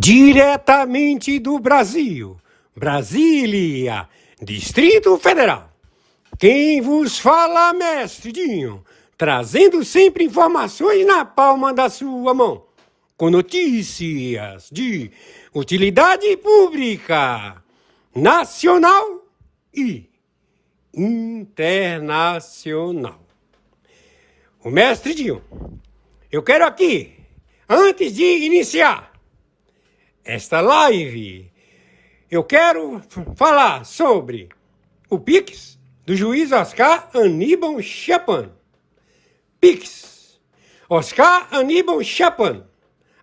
Diretamente do Brasil, Brasília, Distrito Federal. Quem vos fala, mestre Dinho, trazendo sempre informações na palma da sua mão, com notícias de utilidade pública, nacional e internacional. O mestre Dinho, eu quero aqui, antes de iniciar esta live, eu quero falar sobre o Pix do juiz Oscar Aníbal Chapan. Pix, Oscar Aníbal Chapan,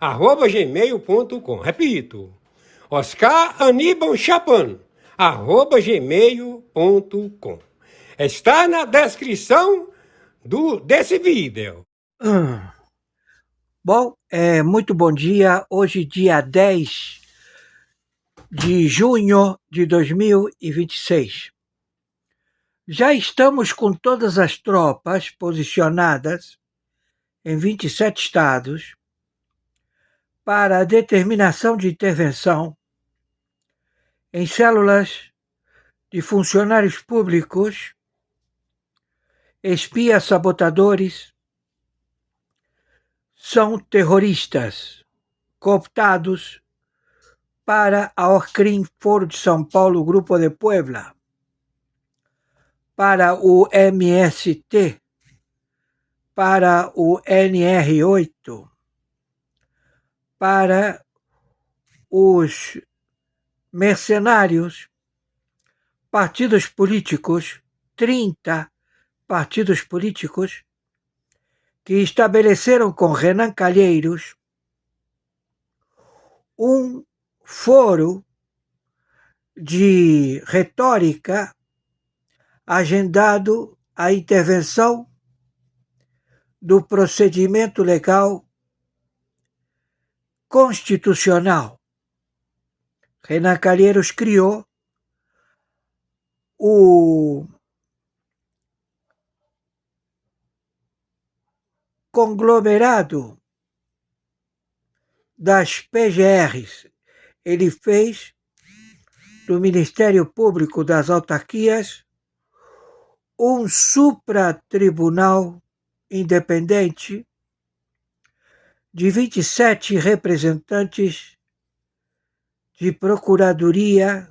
@gmail.com. Repito, Oscar Aníbal Chapan, @gmail.com. Está na descrição desse vídeo. Bom, muito bom dia. Hoje, dia 10 de junho de 2026. Já estamos com todas as tropas posicionadas em 27 estados para a determinação de intervenção em células de funcionários públicos, espias sabotadores, são terroristas cooptados para a Orcrim, Foro de São Paulo, Grupo de Puebla, para o MST, para o NR8, para os mercenários, partidos políticos, 30 partidos políticos, que estabeleceram com Renan Calheiros um foro de retórica agendado à intervenção do procedimento legal constitucional. Renan Calheiros criou o conglomerado das PGRs. Ele fez do Ministério Público das Autarquias um supratribunal independente de 27 representantes de Procuradoria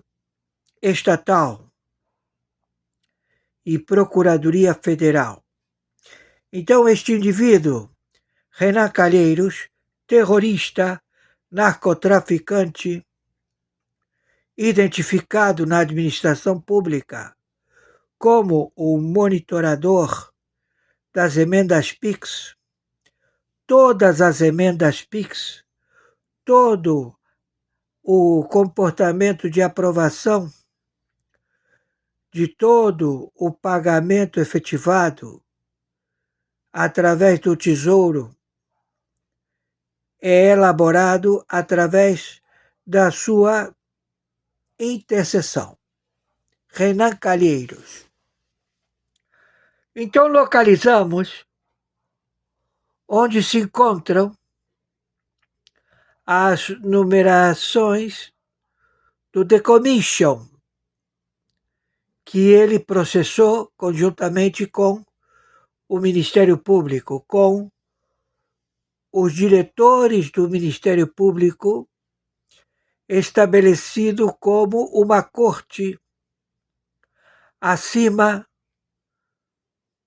Estatal e Procuradoria Federal. Então, este indivíduo, Renan Calheiros, terrorista, narcotraficante, identificado na administração pública como o monitorador das emendas PIX, todas as emendas PIX, todo o comportamento de aprovação de todo o pagamento efetivado através do Tesouro é elaborado através da sua intercessão. Renan Calheiros. Então, localizamos onde se encontram as numerações do decommission que ele processou conjuntamente com o Ministério Público, com os diretores do Ministério Público, estabelecido como uma corte acima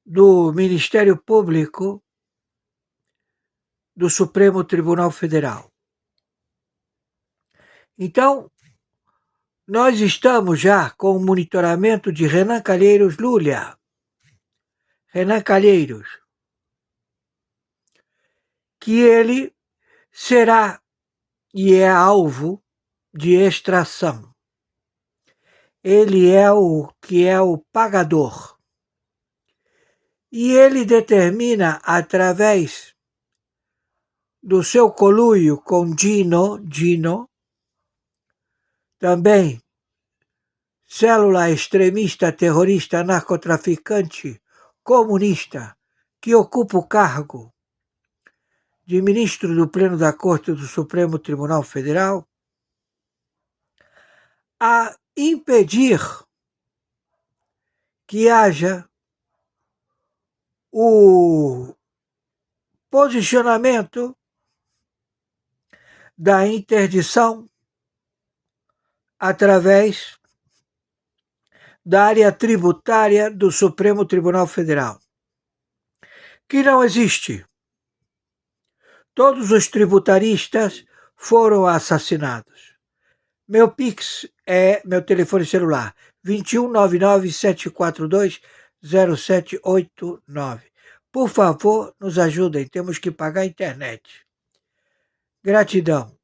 do Ministério Público do Supremo Tribunal Federal. Então, nós estamos já com o monitoramento de Renan Calheiros Lúlia. Renan Calheiros, que ele será e é alvo de extração. Ele é o que é o pagador. E ele determina, através do seu conluio com Dino, também célula extremista, terrorista, narcotraficante, comunista, que ocupa o cargo de ministro do Pleno da Corte do Supremo Tribunal Federal, a impedir que haja o posicionamento da interdição através da área tributária do Supremo Tribunal Federal, que não existe. Todos os tributaristas foram assassinados. Meu Pix é meu telefone celular, 2199-742-0789. Por favor, nos ajudem, temos que pagar a internet. Gratidão.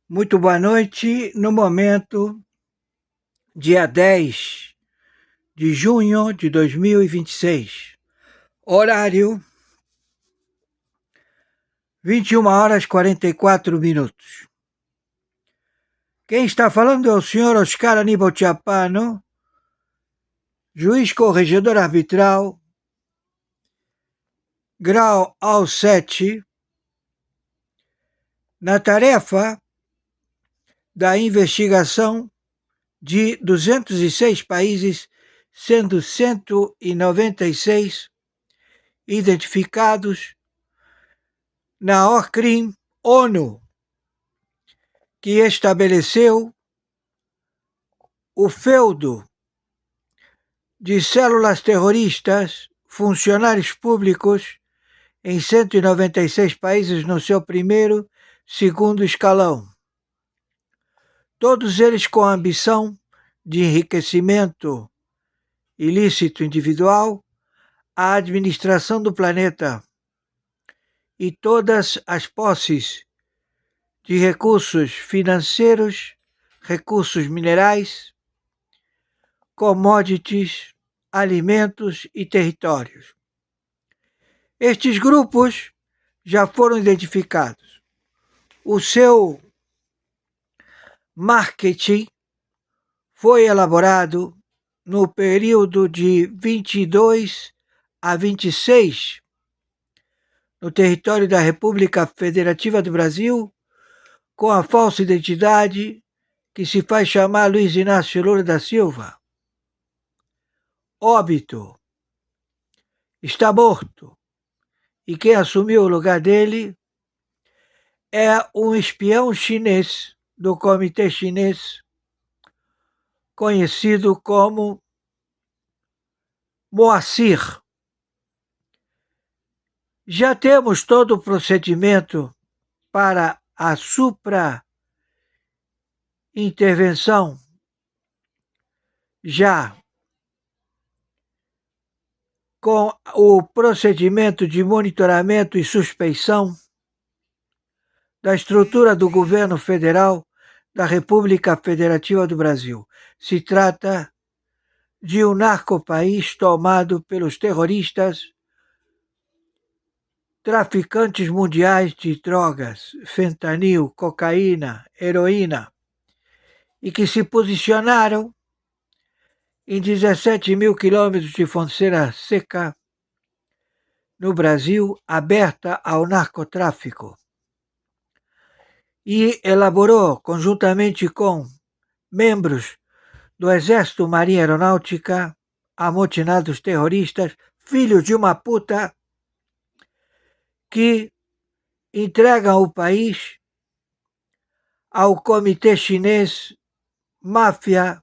Muito boa noite. No momento, dia 10 de junho de 2026, horário 21h44. Quem está falando é o senhor Oscar Aníbal Chapano, juiz corregedor arbitral, grau AO7, na tarefa da investigação de 206 países, sendo 196 identificados na OCRIM ONU, que estabeleceu o feudo de células terroristas, funcionários públicos em 196 países no seu primeiro, segundo escalão. Todos eles com a ambição de enriquecimento ilícito individual, a administração do planeta e todas as posses de recursos financeiros, recursos minerais, commodities, alimentos e territórios. Estes grupos já foram identificados. O seu marketing foi elaborado no período de 22 a 26 no território da República Federativa do Brasil, com a falsa identidade que se faz chamar Luiz Inácio Lula da Silva. Óbito. Está morto. E quem assumiu o lugar dele é um espião chinês do Comitê Chinês, conhecido como Moacir. Já temos todo o procedimento para a supra-intervenção, já com o procedimento de monitoramento e suspeição da estrutura do governo federal da República Federativa do Brasil. Se trata de um narcopaís tomado pelos terroristas, traficantes mundiais de drogas, fentanil, cocaína, heroína, e que se posicionaram em 17 mil quilômetros de fronteira seca no Brasil, aberta ao narcotráfico. E elaborou, conjuntamente com membros do Exército, Marinha Aeronáutica, amotinados terroristas, filhos de uma puta, que entregam o país ao Comitê Chinês, máfia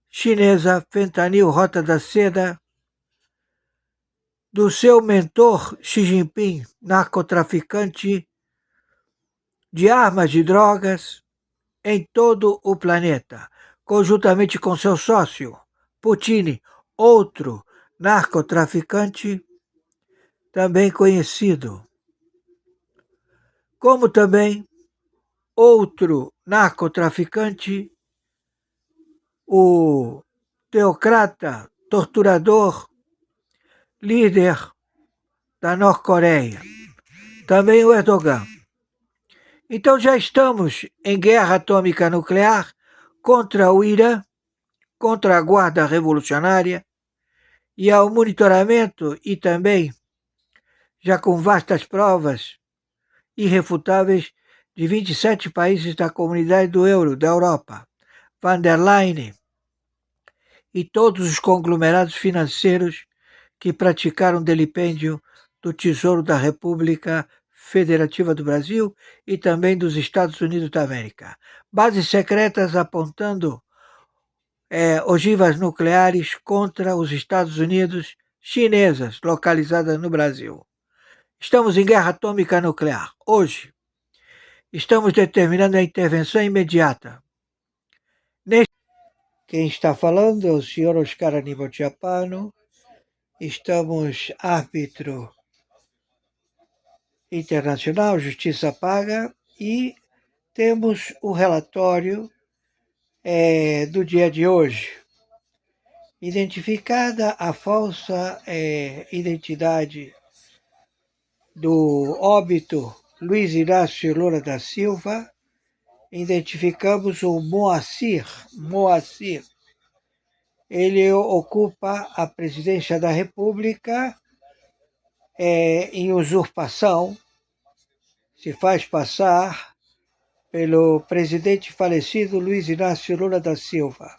chinesa, fentanil, Rota da Seda, do seu mentor Xi Jinping, narcotraficante de armas de drogas em todo o planeta, conjuntamente com seu sócio, Putin, outro narcotraficante também conhecido, como também outro narcotraficante, o teocrata, torturador, líder da Norte-Coreia, também o Erdogan. Então já estamos em guerra atômica nuclear contra o Irã, contra a Guarda Revolucionária e ao monitoramento e também já com vastas provas irrefutáveis de 27 países da comunidade do euro, da Europa, van der Leyen e todos os conglomerados financeiros que praticaram delipêndio do Tesouro da República Federativa do Brasil e também dos Estados Unidos da América. Bases secretas apontando ogivas nucleares contra os Estados Unidos, chinesas, localizadas no Brasil. Estamos em guerra atômica nuclear. Hoje, estamos determinando a intervenção imediata. Quem está falando é o senhor Oscar Aníbal Chiapano. Estamos árbitro internacional, justiça paga, e temos o relatório do dia de hoje. Identificada a falsa identidade do óbito Luiz Inácio Lula da Silva, identificamos o Moacir. Ele ocupa a presidência da República em usurpação, se faz passar pelo presidente falecido Luiz Inácio Lula da Silva.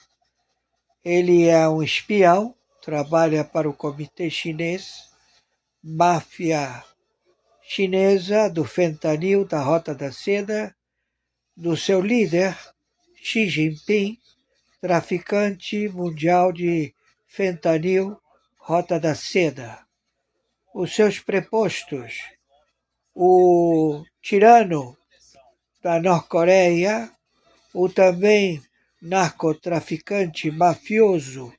Ele é um espião, trabalha para o Comitê Chinês, máfia chinesa do fentanil, da Rota da Seda, do seu líder, Xi Jinping, traficante mundial de fentanil, Rota da Seda. Os seus prepostos, o tirano da Norte-Coreia, o também narcotraficante mafioso,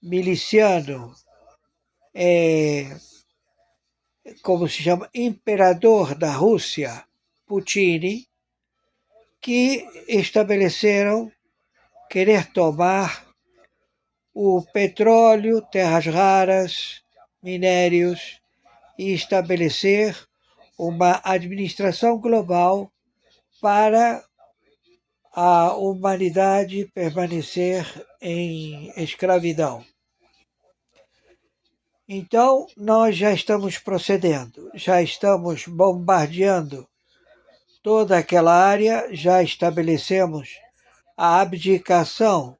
miliciano, como se chama, imperador da Rússia, Putin, que estabeleceram querer tomar o petróleo, terras raras, minérios e estabelecer uma administração global para a humanidade permanecer em escravidão. Então, nós já estamos procedendo, já estamos bombardeando toda aquela área, já estabelecemos a abdicação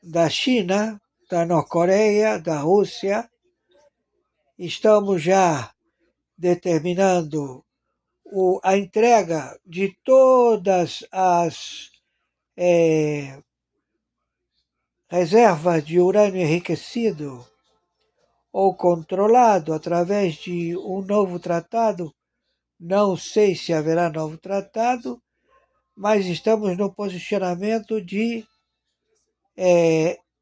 da China, da Norte-Coreia, da Rússia, estamos já determinando a entrega de todas as reservas de urânio enriquecido ou controlado através de um novo tratado. Não sei se haverá novo tratado, mas estamos no posicionamento de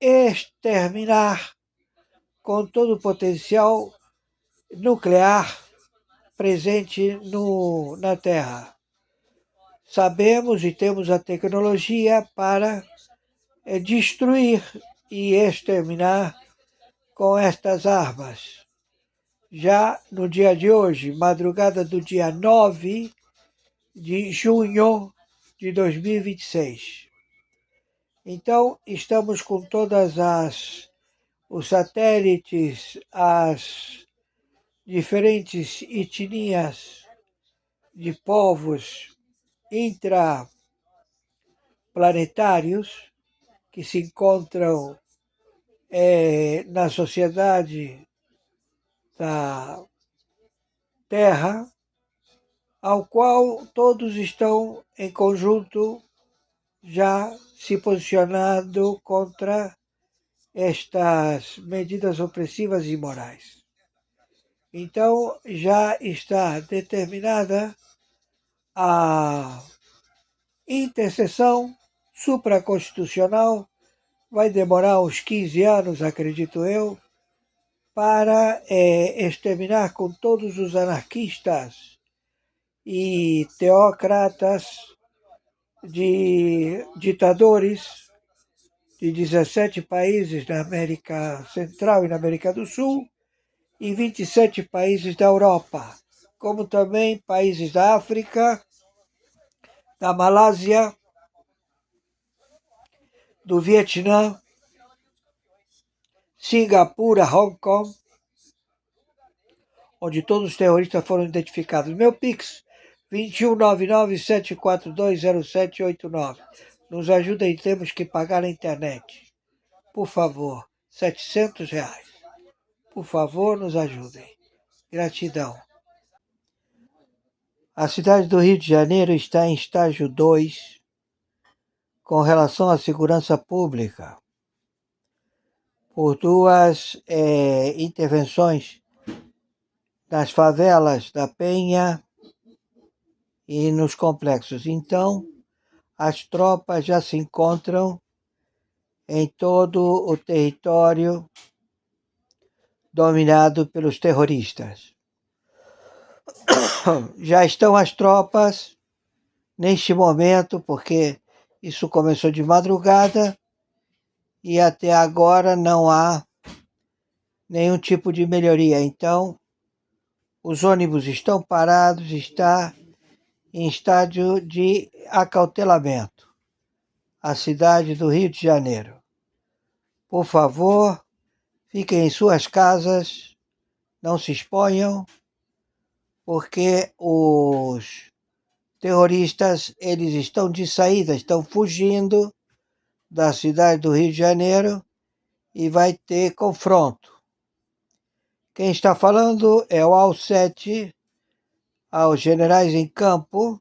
exterminar com todo o potencial nuclear presente na Terra. Sabemos e temos a tecnologia para destruir e exterminar com estas armas. Já no dia de hoje, madrugada do dia 9 de junho de 2026. Então, estamos com todas os satélites, as diferentes etnias de povos intraplanetários que se encontram na sociedade da Terra, ao qual todos estão em conjunto já se posicionando contra estas medidas opressivas e imorais. Então, já está determinada a intercessão supraconstitucional, vai demorar uns 15 anos, acredito eu, para exterminar com todos os anarquistas e teocratas de ditadores de 17 países na América Central e na América do Sul e 27 países da Europa, como também países da África, da Malásia, do Vietnã, Singapura, Hong Kong, onde todos os terroristas foram identificados. Meu Pix 2199-742-0789. Nos ajudem, temos que pagar a internet. Por favor, R$ 700. Por favor, nos ajudem. Gratidão. A cidade do Rio de Janeiro está em estágio 2 com relação à segurança pública, por duas intervenções nas favelas da Penha e nos complexos. Então, as tropas já se encontram em todo o território dominado pelos terroristas. Já estão as tropas neste momento, porque isso começou de madrugada e até agora não há nenhum tipo de melhoria. Então, os ônibus estão parados, está em estágio de acautelamento. A cidade do Rio de Janeiro. Por favor, fiquem em suas casas, não se exponham, porque os terroristas, eles estão de saída, estão fugindo da cidade do Rio de Janeiro e vai ter confronto. Quem está falando é o AL7, aos generais em campo,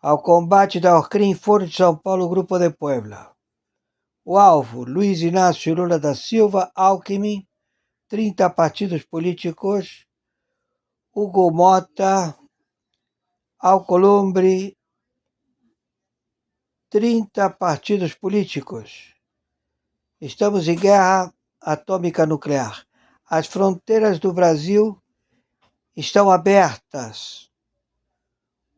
ao combate da Orcrim, Foro de São Paulo, Grupo de Puebla. O alvo, Luiz Inácio Lula da Silva, Alckmin, 30 partidos políticos, Hugo Mota, Alcolumbre, 30 partidos políticos. Estamos em guerra atômica nuclear. As fronteiras do Brasil estão abertas.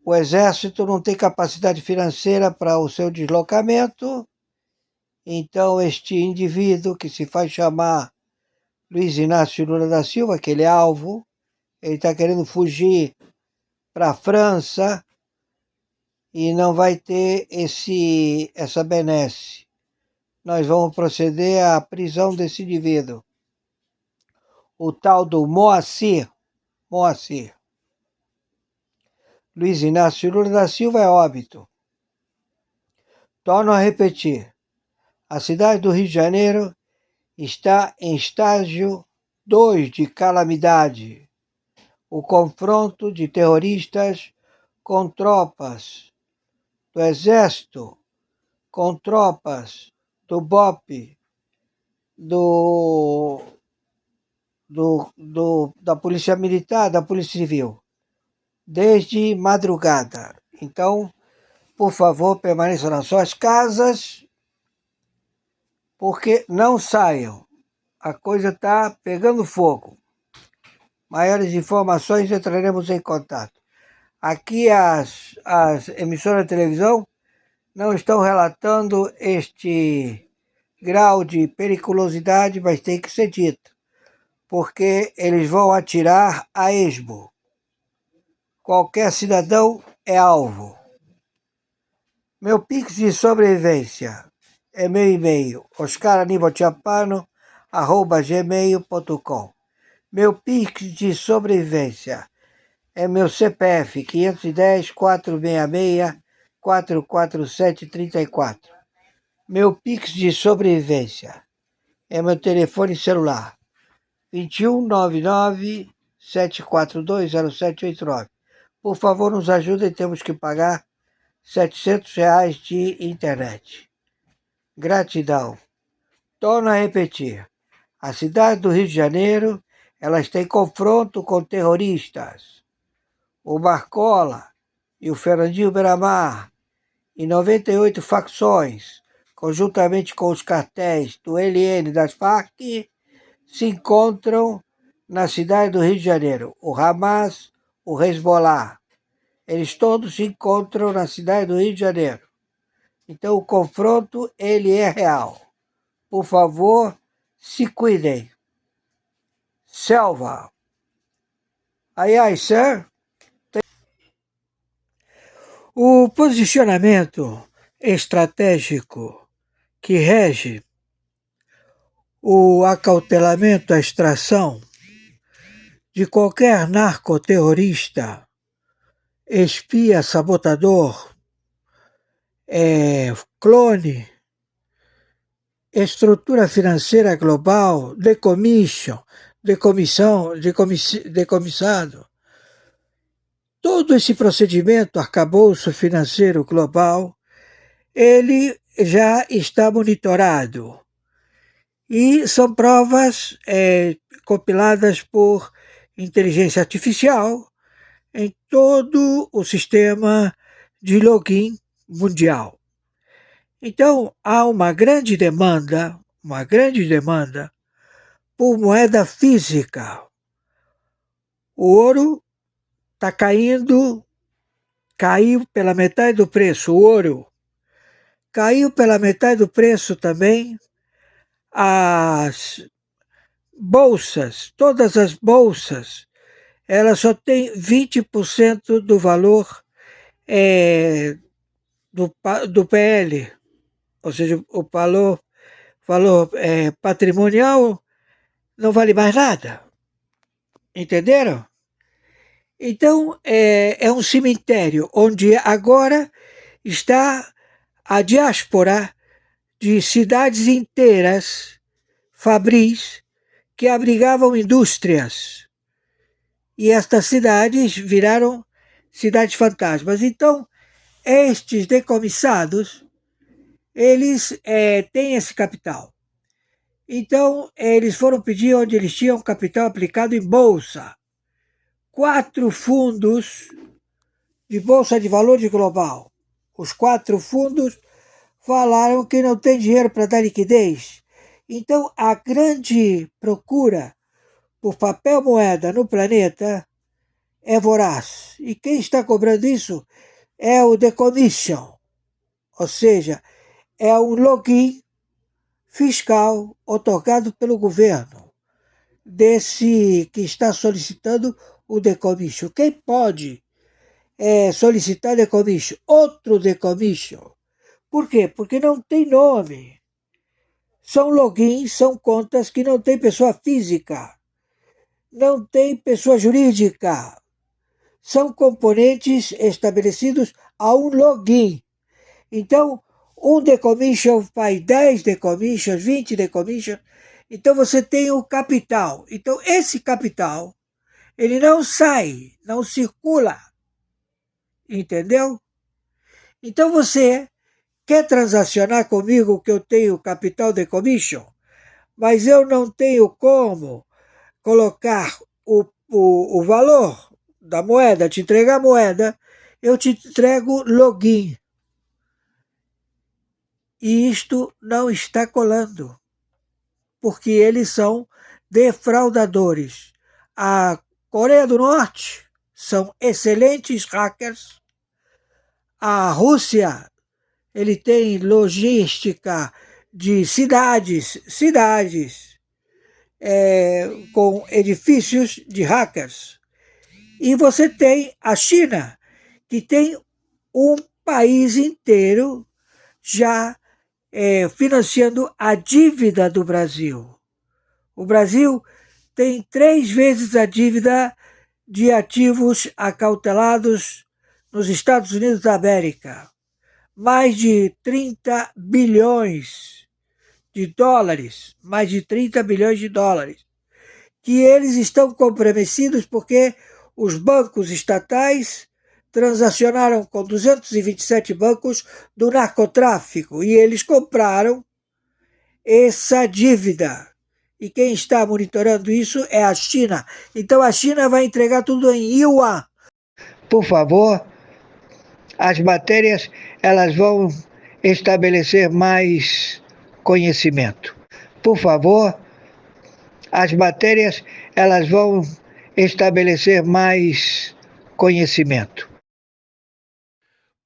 O Exército não tem capacidade financeira para o seu deslocamento, então este indivíduo, que se faz chamar Luiz Inácio Lula da Silva, que ele é alvo, ele está querendo fugir para a França e não vai ter essa benesse. Nós vamos proceder à prisão desse indivíduo. O tal do Moacir. Luiz Inácio Lula da Silva é óbito. Torno a repetir. A cidade do Rio de Janeiro está em estágio 2 de calamidade. O confronto de terroristas com tropas do Exército, com tropas do BOP, da Polícia Militar, da Polícia Civil, desde madrugada. Então, por favor, permaneçam nas suas casas, porque não saiam. A coisa está pegando fogo. Maiores informações entraremos em contato. Aqui as emissoras de televisão não estão relatando este grau de periculosidade, mas tem que ser dito, porque eles vão atirar a esmo. Qualquer cidadão é alvo. Meu Pix de sobrevivência é meu e-mail, oscaranibalchapano@gmail.com. Meu Pix de sobrevivência é meu CPF 510-466-44734. Meu Pix de sobrevivência é meu telefone celular 2199-742-0789. Por favor, nos ajudem, temos que pagar R$ 700 de internet. Gratidão. Torno a repetir. A cidade do Rio de Janeiro, ela está em confronto com terroristas. O Marcola e o Fernandinho Beiramar, e 98 facções, conjuntamente com os cartéis do ELN e das Farc, se encontram na cidade do Rio de Janeiro. O Hamas, o Hezbollah, eles todos se encontram na cidade do Rio de Janeiro. Então o confronto, ele é real. Por favor, se cuidem. Selva. Ai, sir. O posicionamento estratégico que rege o acautelamento, a extração de qualquer narcoterrorista espia, sabotador, clone, estrutura financeira global, decomissado. Todo esse procedimento, arcabouço financeiro global, ele já está monitorado. E são provas compiladas por inteligência artificial em todo o sistema de login mundial. Então, há uma grande demanda por moeda física. O ouro está caiu pela metade do preço, o ouro. Caiu pela metade do preço também as bolsas, todas as bolsas, elas só têm 20% do valor do PL, ou seja, o valor patrimonial não vale mais nada. Entenderam? Então, é um cemitério onde agora está a diáspora de cidades inteiras, fabris, que abrigavam indústrias. E estas cidades viraram cidades fantasmas. Então, estes decomissados, eles têm esse capital. Então, eles foram pedir onde eles tinham capital aplicado em bolsa. 4 fundos de bolsa de valores global. Os 4 fundos falaram que não tem dinheiro para dar liquidez. Então, a grande procura por papel moeda no planeta é voraz. E quem está cobrando isso é o decommission, ou seja, é um login fiscal otorgado pelo governo desse que está solicitando o decommission. Quem pode solicitar decommission? Outro decommission. Por quê? Porque não tem nome. São logins, são contas que não tem pessoa física, não tem pessoa jurídica. São componentes estabelecidos a um login. Então, um decommission faz 10 decommissions, 20 decommissions. Então, você tem o capital. Então, esse capital, ele não sai, não circula. Entendeu? Então, você quer transacionar comigo que eu tenho capital decommission, mas eu não tenho como colocar o valor da moeda, te entregar a moeda, eu te entrego login. E isto não está colando, porque eles são defraudadores. A Coreia do Norte são excelentes hackers. A Rússia, ele tem logística de cidades com edifícios de hackers. E você tem a China, que tem um país inteiro já financiando a dívida do Brasil. O Brasil tem 3 vezes a dívida de ativos acautelados nos Estados Unidos da América. Mais de 30 bilhões de dólares, que eles estão comprometidos porque os bancos estatais transacionaram com 227 bancos do narcotráfico e eles compraram essa dívida. E quem está monitorando isso é a China. Então a China vai entregar tudo em yuan. Por favor, as matérias elas vão estabelecer mais conhecimento. Por favor, as matérias elas vão estabelecer mais conhecimento.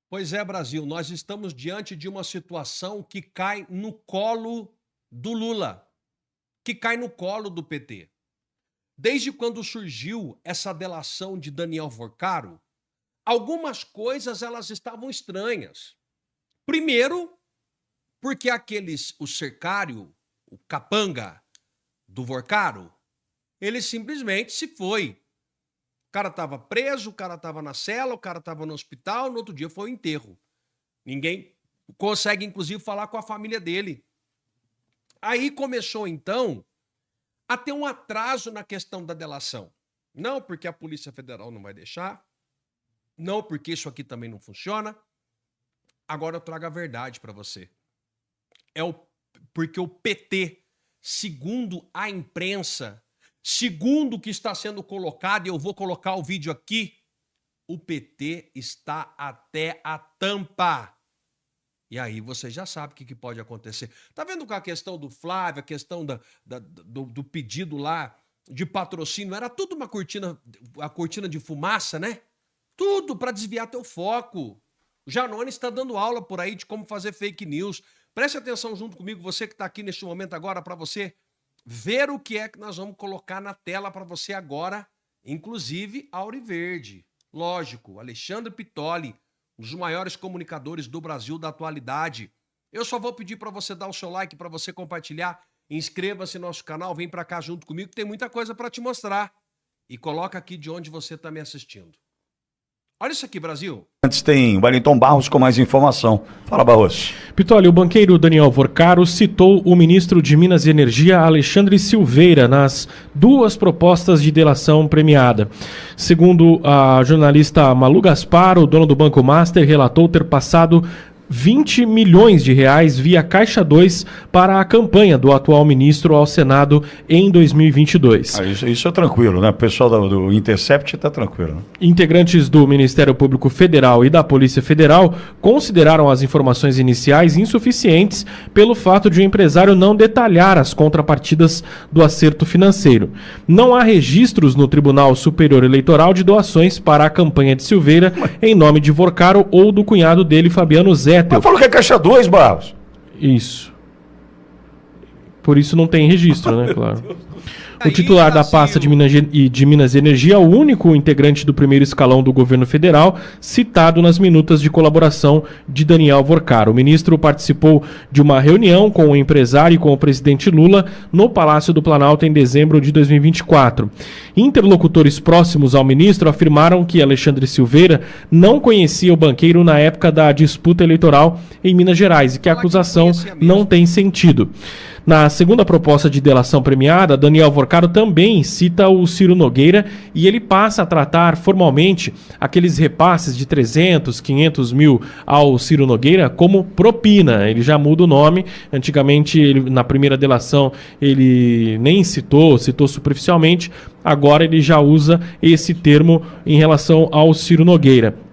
Pois é, Brasil, nós estamos diante de uma situação que cai no colo do Lula, que cai no colo do PT. Desde quando surgiu essa delação de Daniel Vorcaro, algumas coisas elas estavam estranhas. Primeiro, porque o cercário, o capanga do Vorcaro, ele simplesmente se foi. cara tava preso, o cara tava na cela, o cara tava no hospital, no outro dia foi o enterro. Ninguém consegue, inclusive, falar com a família dele. Aí começou, então, a ter um atraso na questão da delação. Não porque a Polícia Federal não vai deixar, não porque isso aqui também não funciona. Agora eu trago a verdade para você. Porque o PT, segundo a imprensa, segundo o que está sendo colocado, e eu vou colocar o vídeo aqui, o PT está até a tampa. E aí você já sabe o que pode acontecer. Tá vendo com a questão do Flávio, a questão do pedido lá de patrocínio? Era tudo uma cortina de fumaça, né? Tudo para desviar teu foco. O Janone está dando aula por aí de como fazer fake news. Preste atenção junto comigo, você que está aqui neste momento agora, para você ver o que é que nós vamos colocar na tela para você agora, inclusive Auriverde. Lógico, Alexandre Pitoli, um dos maiores comunicadores do Brasil da atualidade. Eu só vou pedir para você dar o seu like, para você compartilhar, inscreva-se no nosso canal, vem para cá junto comigo, que tem muita coisa para te mostrar. E coloca aqui de onde você está me assistindo. Olha isso aqui, Brasil. Antes tem Wellington Barros com mais informação. Fala, Barros. Pitoli, o banqueiro Daniel Vorcaro citou o ministro de Minas e Energia, Alexandre Silveira, nas duas propostas de delação premiada. Segundo a jornalista Malu Gaspar, o dono do Banco Master relatou ter passado 20 milhões de reais via Caixa 2 para a campanha do atual ministro ao Senado em 2022. Isso é tranquilo, né? O pessoal do Intercept está tranquilo. Né? Integrantes do Ministério Público Federal e da Polícia Federal consideraram as informações iniciais insuficientes pelo fato de o empresário não detalhar as contrapartidas do acerto financeiro. Não há registros no Tribunal Superior Eleitoral de doações para a campanha de Silveira em nome de Vorcaro ou do cunhado dele, Fabiano Zé. Mas falou que é Caixa 2, Barros. Isso. Por isso não tem registro, né? Claro. O titular da pasta de Minas e Energia é o único integrante do primeiro escalão do governo federal citado nas minutas de colaboração de Daniel Vorcaro. O ministro participou de uma reunião com o empresário e com o presidente Lula no Palácio do Planalto em dezembro de 2024. Interlocutores próximos ao ministro afirmaram que Alexandre Silveira não conhecia o banqueiro na época da disputa eleitoral em Minas Gerais e que a acusação não tem sentido. Na segunda proposta de delação premiada, Daniel Vorcaro também cita o Ciro Nogueira e ele passa a tratar formalmente aqueles repasses de 300, 500 mil ao Ciro Nogueira como propina. Ele já muda o nome. Antigamente, na primeira delação, ele nem citou superficialmente. Agora ele já usa esse termo em relação ao Ciro Nogueira.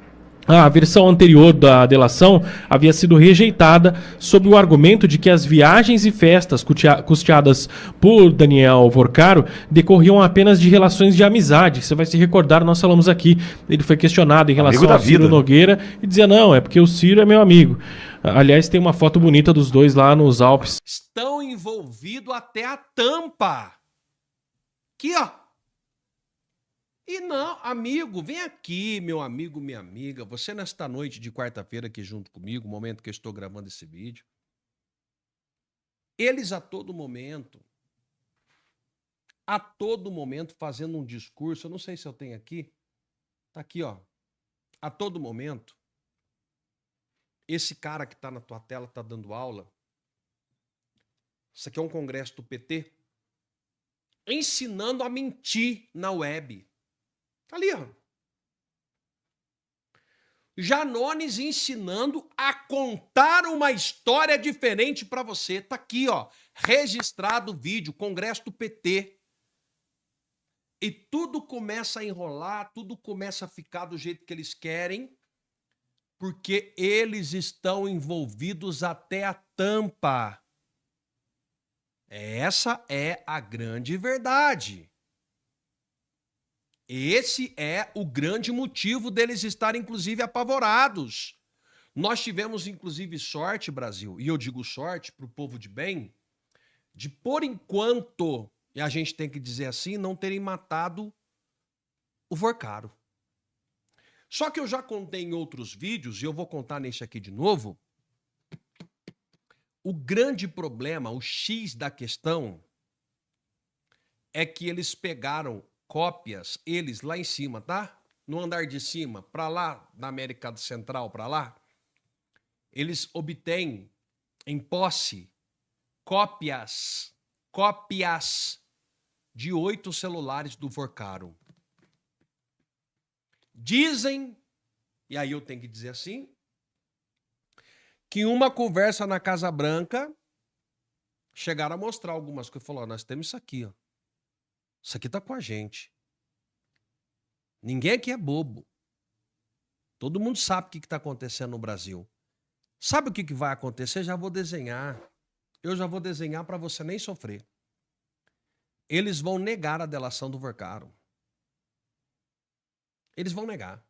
A versão anterior da delação havia sido rejeitada sob o argumento de que as viagens e festas custeadas por Daniel Vorcaro decorriam apenas de relações de amizade. Você vai se recordar, nós falamos aqui, ele foi questionado em relação ao Ciro Nogueira e dizia, não, é porque o Ciro é meu amigo. Aliás, tem uma foto bonita dos dois lá nos Alpes. Estão envolvidos até a tampa. Aqui, ó. E não, amigo, vem aqui, meu amigo, minha amiga, você nesta noite de quarta-feira aqui junto comigo, no momento que eu estou gravando esse vídeo. Eles a todo momento fazendo um discurso, eu não sei se eu tenho aqui, tá aqui, ó. A todo momento, esse cara que tá na tua tela tá dando aula, isso aqui é um congresso do PT, ensinando a mentir na web. Ali, ó. Janones ensinando a contar uma história diferente para você. Tá aqui, ó. Registrado o vídeo, Congresso do PT. E tudo começa a enrolar, tudo começa a ficar do jeito que eles querem, porque eles estão envolvidos até a tampa. Essa é a grande verdade. Esse é o grande motivo deles estarem, inclusive, apavorados. Nós tivemos, inclusive, sorte, Brasil, e eu digo sorte para o povo de bem, de, por enquanto, e a gente tem que dizer assim, não terem matado o Vorcaro. Só que eu já contei em outros vídeos, e eu vou contar nesse aqui de novo, o grande problema, o X da questão, é que eles pegaram cópias, eles lá em cima, tá? No andar de cima, para lá, da América Central, para lá, eles obtêm em posse cópias de 8 celulares do Vorcaro. Dizem, e aí eu tenho que dizer assim, que uma conversa na Casa Branca chegaram a mostrar algumas coisas. Falou, nós temos isso aqui, ó. Isso aqui tá com a gente. Ninguém aqui é bobo. Todo mundo sabe o que está acontecendo no Brasil. Sabe o que vai acontecer? Já vou desenhar. Eu já vou desenhar para você nem sofrer. Eles vão negar a delação do Vorcaro. Eles vão negar.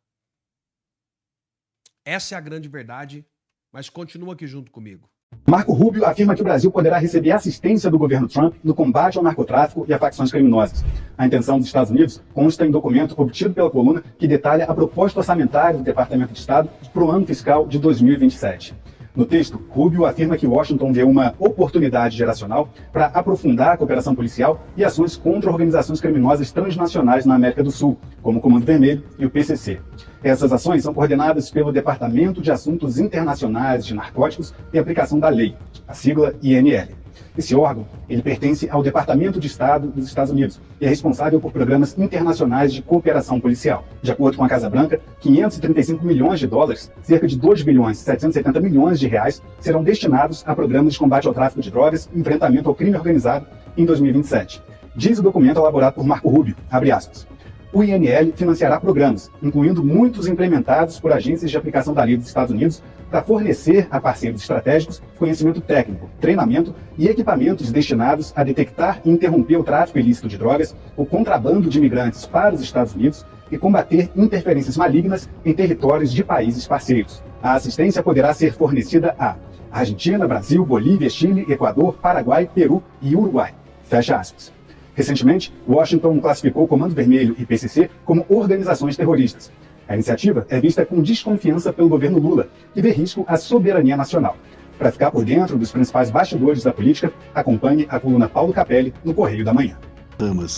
Essa é a grande verdade, mas continua aqui junto comigo. Marco Rubio afirma que o Brasil poderá receber assistência do governo Trump no combate ao narcotráfico e a facções criminosas. A intenção dos Estados Unidos consta em documento obtido pela coluna que detalha a proposta orçamentária do Departamento de Estado para o ano fiscal de 2027. No texto, Rubio afirma que Washington vê uma oportunidade geracional para aprofundar a cooperação policial e ações contra organizações criminosas transnacionais na América do Sul, como o Comando Vermelho e o PCC. Essas ações são coordenadas pelo Departamento de Assuntos Internacionais de Narcóticos e Aplicação da Lei, a sigla INL. Esse órgão, ele pertence ao Departamento de Estado dos Estados Unidos e é responsável por programas internacionais de cooperação policial. De acordo com a Casa Branca, 535 milhões de dólares, cerca de 2 bilhões e 770 milhões de reais, serão destinados a programas de combate ao tráfico de drogas e enfrentamento ao crime organizado em 2027. Diz o documento elaborado por Marco Rubio, abre aspas, o INL financiará programas, incluindo muitos implementados por agências de aplicação da lei dos Estados Unidos, para fornecer a parceiros estratégicos conhecimento técnico, treinamento e equipamentos destinados a detectar e interromper o tráfico ilícito de drogas, o contrabando de imigrantes para os Estados Unidos e combater interferências malignas em territórios de países parceiros. A assistência poderá ser fornecida a Argentina, Brasil, Bolívia, Chile, Equador, Paraguai, Peru e Uruguai. Fecha aspas. Recentemente, Washington classificou o Comando Vermelho e PCC como organizações terroristas. A iniciativa é vista com desconfiança pelo governo Lula, que vê risco à soberania nacional. Para ficar por dentro dos principais bastidores da política, acompanhe a coluna Paulo Capelli no Correio da Manhã.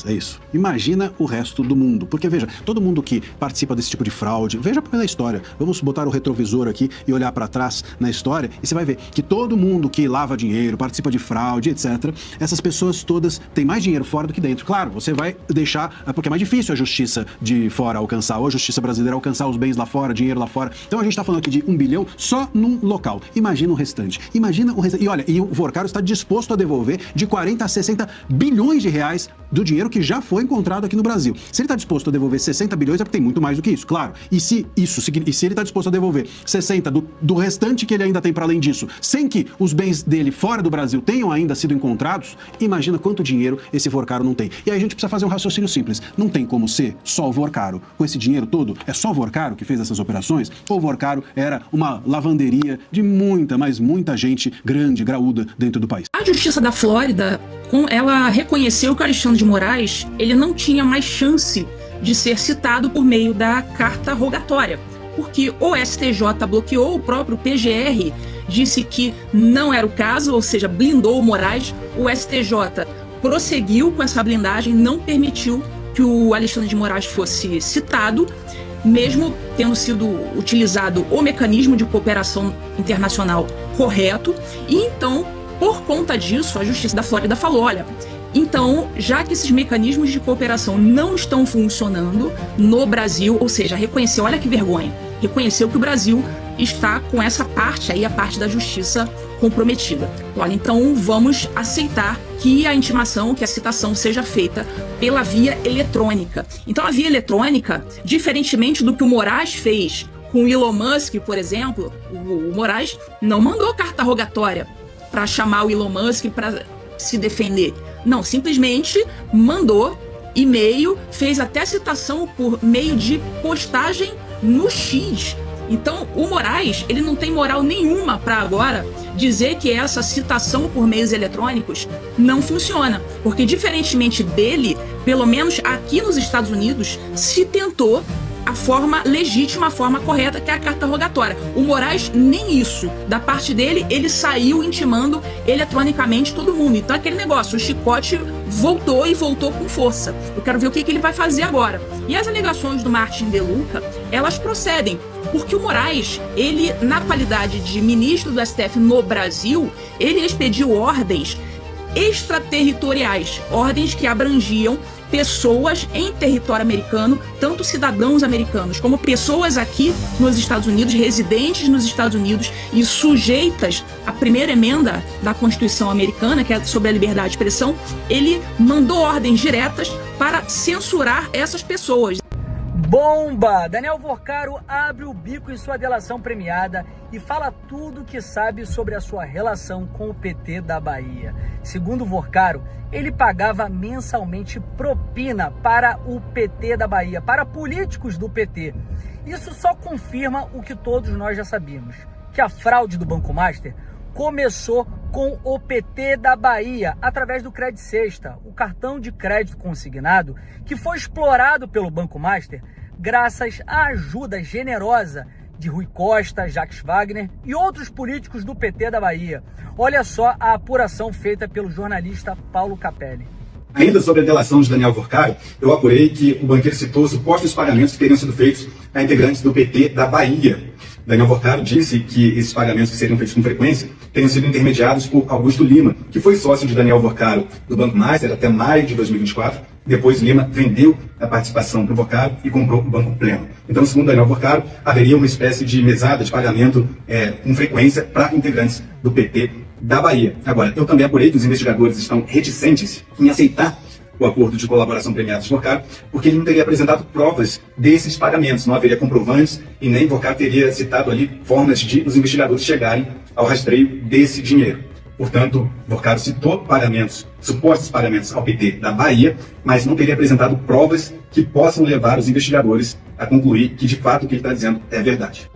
É isso. Imagina o resto do mundo. Porque, veja, todo mundo que participa desse tipo de fraude, veja pela história. Vamos botar o retrovisor aqui e olhar para trás na história e você vai ver que todo mundo que lava dinheiro, participa de fraude, etc., essas pessoas todas têm mais dinheiro fora do que dentro. Claro, você vai deixar, porque é mais difícil a justiça de fora alcançar, ou a justiça brasileira alcançar os bens lá fora, dinheiro lá fora. Então a gente está falando aqui de 1 bilhão só num local. Imagina o restante. Imagina o restante. E olha, e o Vorcaro está disposto a devolver de 40 a 60 bilhões de reais do dinheiro que já foi encontrado aqui no Brasil. Se ele está disposto a devolver 60 bilhões, é porque tem muito mais do que isso, claro. E se ele está disposto a devolver 60 do restante que ele ainda tem para além disso, sem que os bens dele fora do Brasil tenham ainda sido encontrados, imagina quanto dinheiro esse Vorcaro não tem. E aí a gente precisa fazer um raciocínio simples. Não tem como ser só o Vorcaro. Com esse dinheiro todo, é só o Vorcaro que fez essas operações? Ou o Vorcaro era uma lavanderia de muita, mas muita gente grande, graúda dentro do país? A Justiça da Flórida, ela reconheceu que o Alexandre de Moraes ele não tinha mais chance de ser citado por meio da carta rogatória, porque o STJ bloqueou, o próprio PGR disse que não era o caso, ou seja, blindou o Moraes. O STJ prosseguiu com essa blindagem, não permitiu que o Alexandre de Moraes fosse citado, mesmo tendo sido utilizado o mecanismo de cooperação internacional correto. E então, por conta disso, a Justiça da Flórida falou, olha, então, já que esses mecanismos de cooperação não estão funcionando no Brasil, ou seja, reconheceu, olha que vergonha, reconheceu que o Brasil está com essa parte aí, a parte da justiça comprometida. Olha, então vamos aceitar que a intimação, que a citação seja feita pela via eletrônica. Então a via eletrônica, diferentemente do que o Moraes fez com o Elon Musk, por exemplo, o Moraes não mandou carta rogatória para chamar o Elon Musk para se defender. Não, simplesmente mandou e-mail, fez até citação por meio de postagem no X. Então, o Moraes, ele não tem moral nenhuma para agora dizer que essa citação por meios eletrônicos não funciona. Porque, diferentemente dele, pelo menos aqui nos Estados Unidos, se tentou a a forma legítima, a forma correta, que é a carta rogatória. O Moraes, nem isso. Da parte dele, ele saiu intimando eletronicamente todo mundo. Então, aquele negócio, o chicote voltou e voltou com força. Eu quero ver o que ele vai fazer agora. E as alegações do Martin De Luca, elas procedem. Porque o Moraes, ele, na qualidade de ministro do STF no Brasil, ele expediu ordens extraterritoriais, ordens que abrangiam pessoas em território americano, tanto cidadãos americanos como pessoas aqui nos Estados Unidos, residentes nos Estados Unidos e sujeitas à primeira emenda da Constituição americana, que é sobre a liberdade de expressão. Ele mandou ordens diretas para censurar essas pessoas. Bomba! Daniel Vorcaro abre o bico em sua delação premiada e fala tudo o que sabe sobre a sua relação com o PT da Bahia. Segundo Vorcaro, ele pagava mensalmente propina para o PT da Bahia, para políticos do PT. Isso só confirma o que todos nós já sabíamos, que a fraude do Banco Master começou com o PT da Bahia, através do Cred Sexta, o cartão de crédito consignado que foi explorado pelo Banco Master graças à ajuda generosa de Rui Costa, Jacques Wagner e outros políticos do PT da Bahia. Olha só a apuração feita pelo jornalista Paulo Capelli. Ainda sobre a delação de Daniel Vorcaro, eu apurei que o banqueiro citou supostos pagamentos que teriam sido feitos a integrantes do PT da Bahia. Daniel Vorcaro disse que esses pagamentos, que seriam feitos com frequência, teriam sido intermediados por Augusto Lima, que foi sócio de Daniel Vorcaro do Banco Master até maio de 2024. Depois, Lima vendeu a participação para o Vorcaro e comprou o Banco Pleno. Então, segundo Daniel Vorcaro, haveria uma espécie de mesada de pagamento com frequência para integrantes do PT da Bahia. Agora, eu também apurei que os investigadores estão reticentes em aceitar o acordo de colaboração premiada de Vorcaro, porque ele não teria apresentado provas desses pagamentos, não haveria comprovantes e nem Vorcaro teria citado ali formas de os investigadores chegarem ao rastreio desse dinheiro. Portanto, Vorcaro citou pagamentos, supostos pagamentos ao PT da Bahia, mas não teria apresentado provas que possam levar os investigadores a concluir que, de fato, o que ele está dizendo é verdade.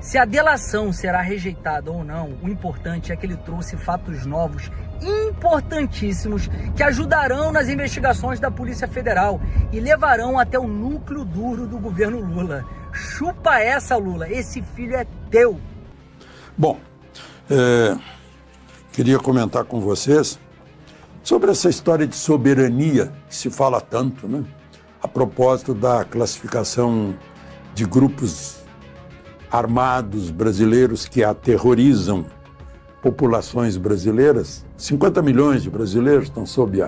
Se a delação será rejeitada ou não, o importante é que ele trouxe fatos novos, importantíssimos, que ajudarão nas investigações da Polícia Federal e levarão até o núcleo duro do governo Lula. Chupa essa, Lula, esse filho é teu. Bom, queria comentar com vocês sobre essa história de soberania que se fala tanto, né? A propósito da classificação de grupos armados brasileiros que aterrorizam populações brasileiras. 50 milhões de brasileiros estão sob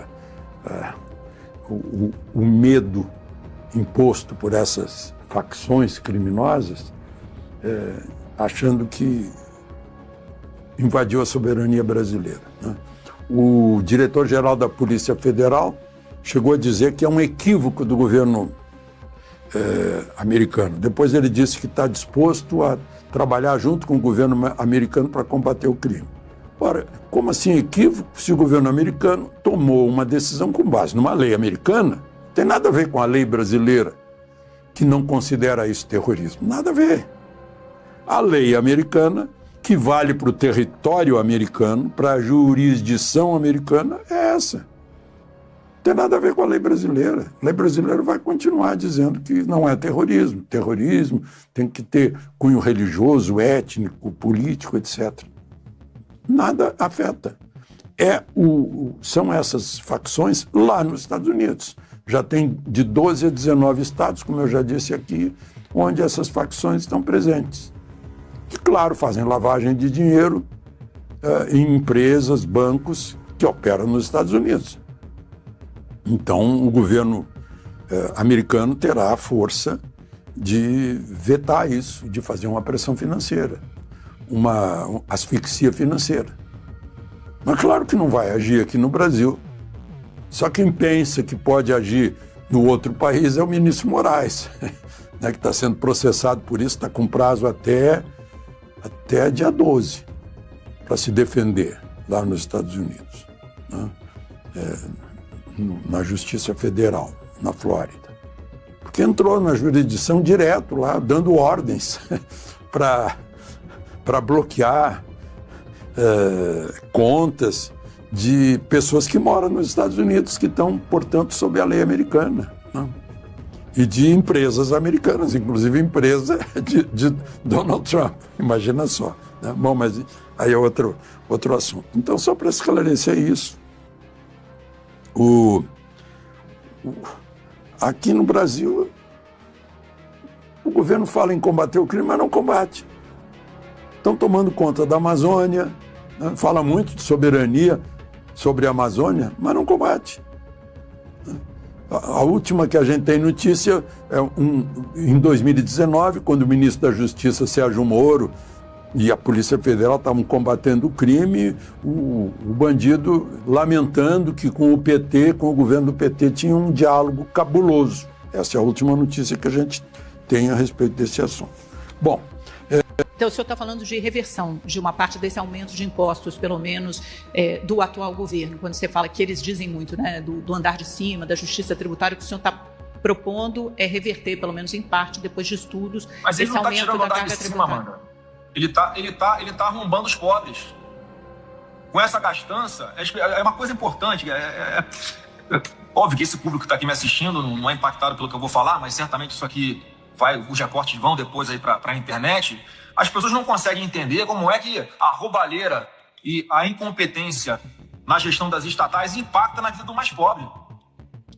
o medo imposto por essas facções criminosas, achando que invadiu a soberania brasileira, né? O diretor-geral da Polícia Federal chegou a dizer que é um equívoco do governo americano. Depois ele disse que está disposto a trabalhar junto com o governo americano para combater o crime. Ora, como assim equívoco se o governo americano tomou uma decisão com base numa lei americana? Não tem nada a ver com a lei brasileira, que não considera isso terrorismo. Nada a ver. A lei americana, que vale para o território americano, para a jurisdição americana, é essa. Não tem nada a ver com a lei brasileira. A lei brasileira vai continuar dizendo que não é terrorismo. Terrorismo tem que ter cunho religioso, étnico, político, etc. Nada afeta. São essas facções lá nos Estados Unidos. Já tem de 12 a 19 estados, como eu já disse aqui, onde essas facções estão presentes. Que, claro, fazem lavagem de dinheiro em empresas, bancos que operam nos Estados Unidos. Então, o governo americano terá a força de vetar isso, de fazer uma pressão financeira, uma asfixia financeira. Mas claro que não vai agir aqui no Brasil. Só quem pensa que pode agir no outro país é o ministro Moraes, né, que está sendo processado por isso, está com prazo até dia 12 para se defender lá nos Estados Unidos, né? Na Justiça Federal, na Flórida. Porque entrou na jurisdição direto lá, dando ordens para bloquear contas de pessoas que moram nos Estados Unidos, que estão, portanto, sob a lei americana, né? e de empresas americanas, inclusive empresa de Donald Trump. Imagina só. Né? Bom, mas aí é outro assunto. Então, só para esclarecer isso, aqui no Brasil, o governo fala em combater o crime, mas não combate. Estão tomando conta da Amazônia, né? Fala muito de soberania sobre a Amazônia, mas não combate. A última que a gente tem notícia é em 2019, quando o ministro da Justiça, Sérgio Moro, e a Polícia Federal estavam combatendo o crime, o bandido lamentando que com o PT, com o governo do PT, tinha um diálogo cabuloso. Essa é a última notícia que a gente tem a respeito desse assunto. Bom... Então, o senhor está falando de reversão de uma parte desse aumento de impostos, pelo menos, do atual governo, quando você fala que eles dizem muito, né, do andar de cima, da justiça tributária, o que o senhor está propondo é reverter, pelo menos em parte, depois de estudos, mas ele esse não está aumento tirando o da andar carga de cima, tributária. Amanda. Ele tá arrombando os pobres. Com essa gastança, é uma coisa importante. Óbvio que esse público que está aqui me assistindo não é impactado pelo que eu vou falar, mas certamente isso aqui os recortes vão depois aí para a internet. As pessoas não conseguem entender como é que a roubalheira e a incompetência na gestão das estatais impacta na vida do mais pobre.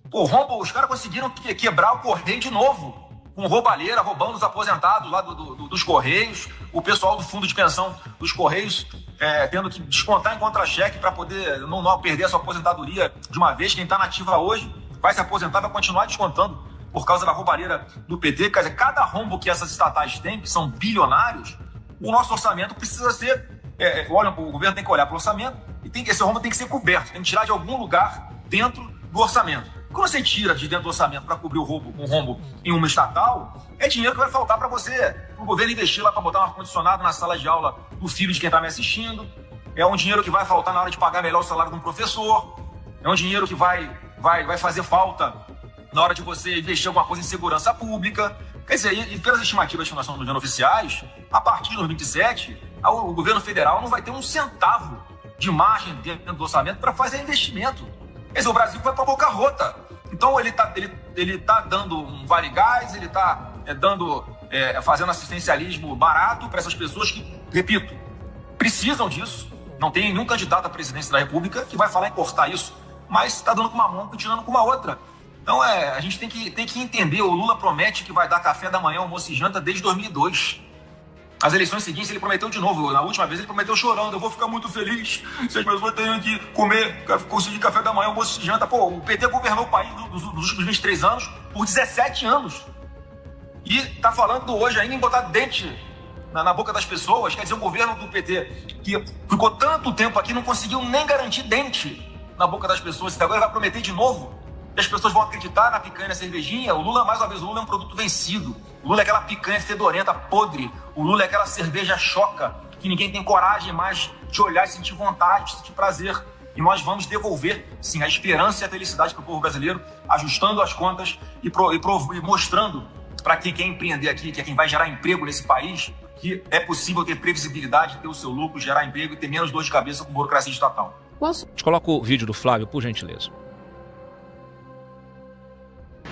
Pô, os caras conseguiram quebrar o Correio de novo, com roubalheira, roubando os aposentados lá dos Correios, o pessoal do fundo de pensão dos Correios tendo que descontar em contra-cheque para poder não perder a sua aposentadoria de uma vez. Quem está na ativa hoje vai se aposentar, vai continuar descontando por causa da roubalheira do PT. Quer dizer, cada rombo que essas estatais têm, que são bilionários, o nosso orçamento precisa ser... o governo tem que olhar para o orçamento e esse rombo tem que ser coberto, tem que tirar de algum lugar dentro do orçamento. Quando você tira de dentro do orçamento para cobrir um rombo em uma estatal, é dinheiro que vai faltar para você, o governo investir lá para botar um ar-condicionado na sala de aula do filho de quem está me assistindo, é um dinheiro que vai faltar na hora de pagar melhor o salário de um professor, é um dinheiro que vai fazer falta na hora de você investir alguma coisa em segurança pública. Quer dizer, e pelas estimativas que nós estamos vendo oficiais, a partir de 2027, o governo federal não vai ter um centavo de margem dentro do orçamento para fazer investimento. Quer dizer, o Brasil vai para a bancarrota. Então ele tá dando um vale gás, ele está fazendo assistencialismo barato para essas pessoas que, repito, precisam disso. Não tem nenhum candidato à presidência da República que vai falar em cortar isso, mas está dando com uma mão e tirando com uma outra. Então a gente tem que entender, o Lula promete que vai dar café da manhã, almoço e janta desde 2002. As eleições seguintes ele prometeu de novo, na última vez ele prometeu chorando, eu vou ficar muito feliz se as pessoas tenham que conseguir café da manhã, almoço e janta. Pô, o PT governou o país dos últimos 23 anos por 17 anos. E tá falando hoje ainda em botar dente na boca das pessoas. Quer dizer, o governo do PT, que ficou tanto tempo aqui, não conseguiu nem garantir dente na boca das pessoas, e agora vai prometer de novo. E as pessoas vão acreditar na picanha, na cervejinha. O Lula, mais uma vez, o Lula é um produto vencido. O Lula é aquela picanha fedorenta, podre. O Lula é aquela cerveja choca, que ninguém tem coragem mais de olhar e sentir vontade, sentir prazer. E nós vamos devolver, sim, a esperança e a felicidade para o povo brasileiro, ajustando as contas e mostrando para quem quer empreender aqui, que é quem vai gerar emprego nesse país, que é possível ter previsibilidade, ter o seu lucro, gerar emprego e ter menos dor de cabeça com burocracia estatal. Coloca o vídeo do Flávio, por gentileza.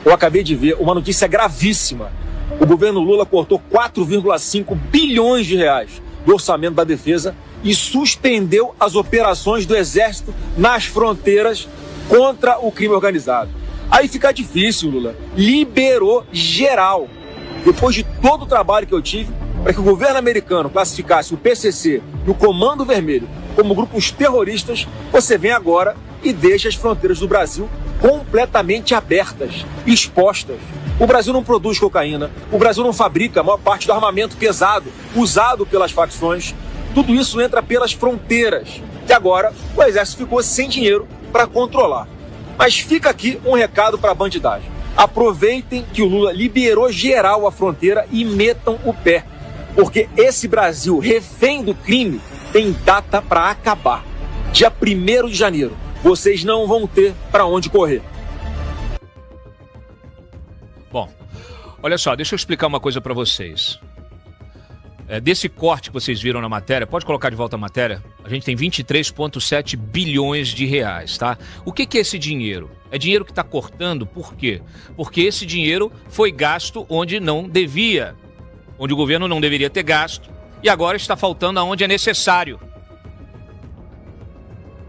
Eu acabei de ver uma notícia gravíssima. O governo Lula cortou 4,5 bilhões de reais do orçamento da defesa e suspendeu as operações do Exército nas fronteiras contra o crime organizado. Aí fica difícil, Lula. Liberou geral. Depois de todo o trabalho que eu tive para que o governo americano classificasse o PCC e o Comando Vermelho como grupos terroristas, você vem agora e deixa as fronteiras do Brasil completamente abertas, expostas. O Brasil não produz cocaína, o Brasil não fabrica a maior parte do armamento pesado usado pelas facções. Tudo isso entra pelas fronteiras. E agora o Exército ficou sem dinheiro para controlar. Mas fica aqui um recado para a bandidagem. Aproveitem que o Lula liberou geral a fronteira e metam o pé. Porque esse Brasil refém do crime tem data para acabar. Dia 1º de janeiro. Vocês não vão ter para onde correr. Bom, olha só, deixa eu explicar uma coisa para vocês. Desse corte que vocês viram na matéria, pode colocar de volta a matéria? A gente tem 23,7 bilhões de reais, tá? O que é esse dinheiro? É dinheiro que está cortando, por quê? Porque esse dinheiro foi gasto onde não devia, onde o governo não deveria ter gasto, e agora está faltando aonde é necessário.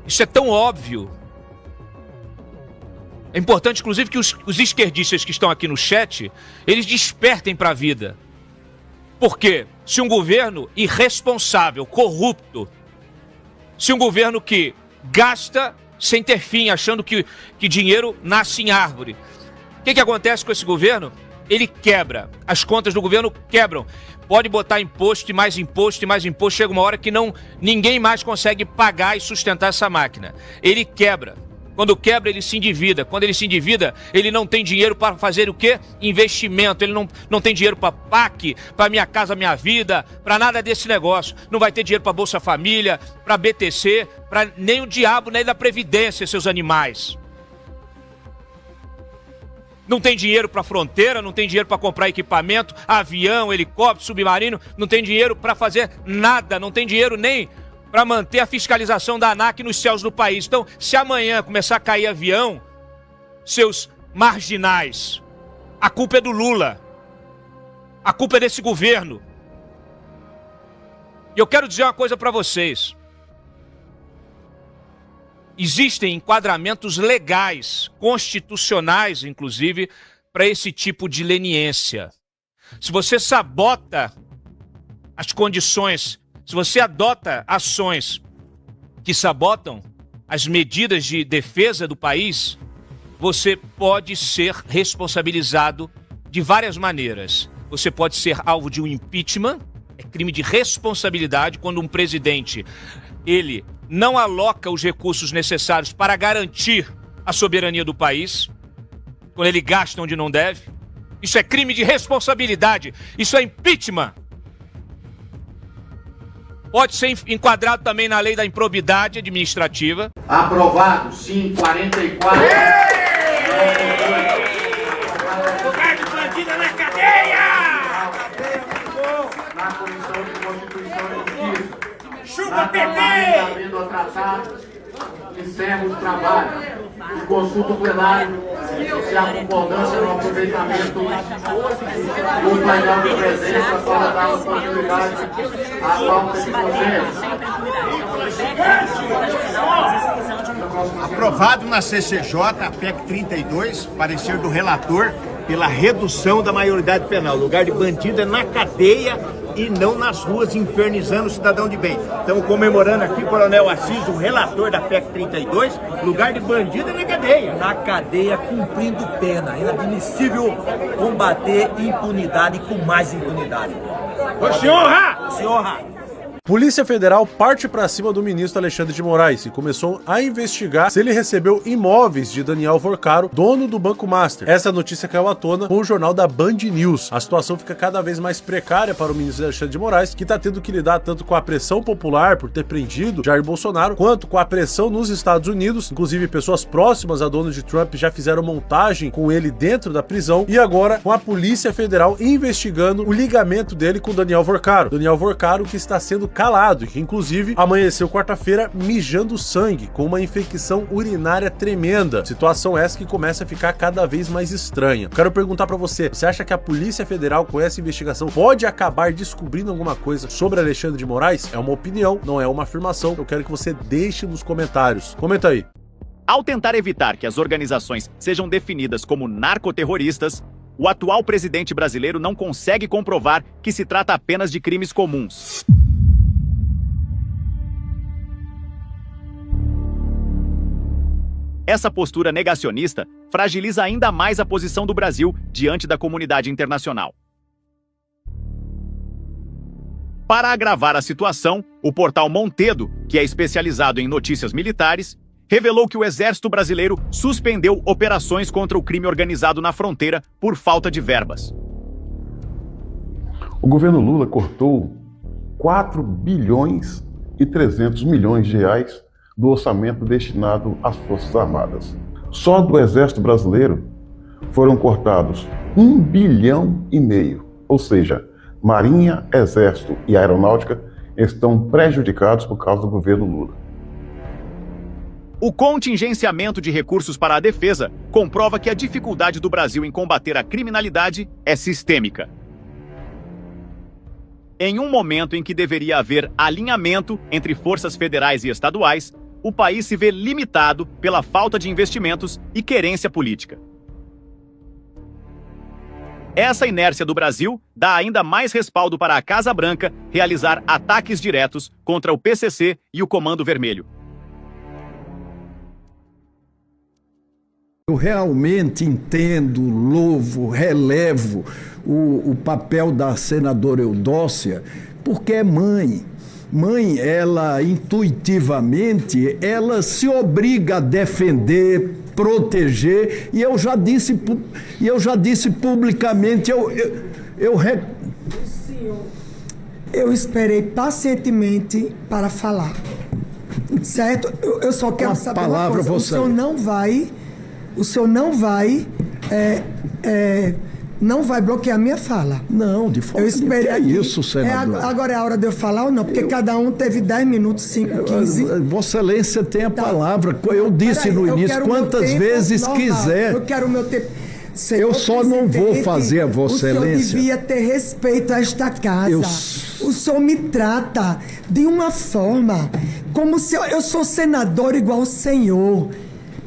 Isso é tão óbvio. É importante, inclusive, que os esquerdistas que estão aqui no chat, eles despertem para a vida. Por quê? Se um governo irresponsável, corrupto, se um governo que gasta sem ter fim, achando que dinheiro nasce em árvore. O que acontece com esse governo? Ele quebra. As contas do governo quebram. Pode botar imposto e mais imposto e mais imposto. Chega uma hora que ninguém mais consegue pagar e sustentar essa máquina. Ele quebra. Quando quebra, ele se endivida. Quando ele se endivida, ele não tem dinheiro para fazer o quê? Investimento. Ele não tem dinheiro para PAC, para Minha Casa Minha Vida, para nada desse negócio. Não vai ter dinheiro para Bolsa Família, para BTC, para nem o diabo, nem da Previdência, seus animais. Não tem dinheiro para fronteira, não tem dinheiro para comprar equipamento, avião, helicóptero, submarino, não tem dinheiro para fazer nada, não tem dinheiro nem para manter a fiscalização da ANAC nos céus do país. Então, se amanhã começar a cair avião, seus marginais, a culpa é do Lula. A culpa é desse governo. E eu quero dizer uma coisa para vocês. Existem enquadramentos legais, constitucionais, inclusive, para esse tipo de leniência. Se você sabota as condições, se você adota ações que sabotam as medidas de defesa do país, você pode ser responsabilizado de várias maneiras. Você pode ser alvo de um impeachment, é crime de responsabilidade quando um presidente, ele não aloca os recursos necessários para garantir a soberania do país, quando ele gasta onde não deve. Isso é crime de responsabilidade, isso é impeachment. Pode ser enquadrado também na lei da improbidade administrativa. Aprovado, sim, 44. Lugar de bandida na cadeia! Na Comissão de Constituição e Justiça. Chupa, PT! Havendo tratado, encerra os trabalhos. E consulta o plenário se há concordância no aproveitamento do painel de presença para dar oportunidade à pauta de consenso. Aprovado na CCJ a PEC 32, parecer do relator, pela redução da maioridade penal. Lugar de bandido é na cadeia e não nas ruas infernizando o cidadão de bem. Estamos comemorando aqui o Coronel Assis, o relator da PEC 32. Lugar de bandido é na cadeia. Na cadeia, cumprindo pena. Inadmissível combater impunidade com mais impunidade. Se honra! Se honra! Polícia Federal parte para cima do ministro Alexandre de Moraes e começou a investigar se ele recebeu imóveis de Daniel Vorcaro, dono do Banco Master. Essa notícia caiu à tona com o jornal da Band News. A situação fica cada vez mais precária para o ministro Alexandre de Moraes, que está tendo que lidar tanto com a pressão popular por ter prendido Jair Bolsonaro, quanto com a pressão nos Estados Unidos. Inclusive, pessoas próximas a Donald Trump já fizeram montagem com ele dentro da prisão, e agora com a Polícia Federal investigando o ligamento dele com Daniel Vorcaro. Daniel Vorcaro, que está sendo calado, que inclusive amanheceu quarta-feira mijando sangue, com uma infecção urinária tremenda. Situação essa que começa a ficar cada vez mais estranha. Quero perguntar pra você, você acha que a Polícia Federal com essa investigação pode acabar descobrindo alguma coisa sobre Alexandre de Moraes? É uma opinião, não é uma afirmação. Eu quero que você deixe nos comentários. Comenta aí. Ao tentar evitar que as organizações sejam definidas como narcoterroristas, o atual presidente brasileiro não consegue comprovar que se trata apenas de crimes comuns. Essa postura negacionista fragiliza ainda mais a posição do Brasil diante da comunidade internacional. Para agravar a situação, o portal Montedo, que é especializado em notícias militares, revelou que o Exército Brasileiro suspendeu operações contra o crime organizado na fronteira por falta de verbas. O governo Lula cortou 4 bilhões e 300 milhões de reais do orçamento destinado às Forças Armadas. Só do Exército Brasileiro foram cortados 1,5 bilhão, ou seja, Marinha, Exército e Aeronáutica estão prejudicados por causa do governo Lula. O contingenciamento de recursos para a defesa comprova que a dificuldade do Brasil em combater a criminalidade é sistêmica. Em um momento em que deveria haver alinhamento entre forças federais e estaduais, o país se vê limitado pela falta de investimentos e querência política. Essa inércia do Brasil dá ainda mais respaldo para a Casa Branca realizar ataques diretos contra o PCC e o Comando Vermelho. Eu realmente entendo, louvo, relevo o papel da senadora Eudócia, porque é mãe. Mãe, ela intuitivamente, ela se obriga a defender, proteger, e eu já disse publicamente, Eu esperei pacientemente para falar, certo? Eu só quero saber uma coisa. O senhor não vai bloquear minha fala. Não, de forma nenhuma. Que é isso, senador? Agora é a hora de eu falar ou não? Porque cada um teve 10 minutos, 5, 15. Vossa Excelência tem a palavra. Eu disse no início, quantas vezes quiser. Eu quero o meu tempo. Eu só não vou fazer a Vossa Excelência. O senhor devia ter respeito a esta casa. O senhor me trata de uma forma como se eu sou senador igual o senhor.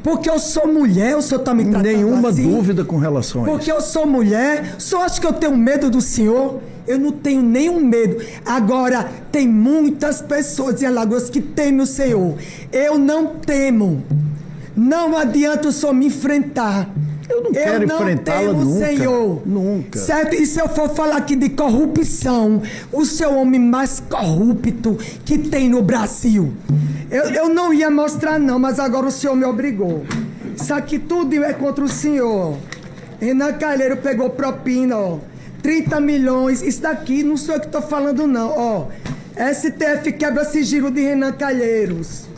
Porque eu sou mulher, o senhor está me tratando nenhuma assim? Dúvida com relação a isso. Porque eu sou mulher, o senhor acha que eu tenho medo do senhor? Eu não tenho nenhum medo. Agora, tem muitas pessoas em Alagoas que temem o senhor. Eu não temo. Não adianta o senhor me enfrentar. Eu não quero enfrentá-la nunca. Senhor. Nunca. Certo? E se eu for falar aqui de corrupção, o seu homem mais corrupto que tem no Brasil. Eu não ia mostrar não, mas agora o senhor me obrigou. Isso aqui tudo é contra o senhor. Renan Calheiro pegou propina, ó. 30 milhões. Isso daqui não sou eu que estou falando não, ó. STF quebra sigilo de Renan Calheiros.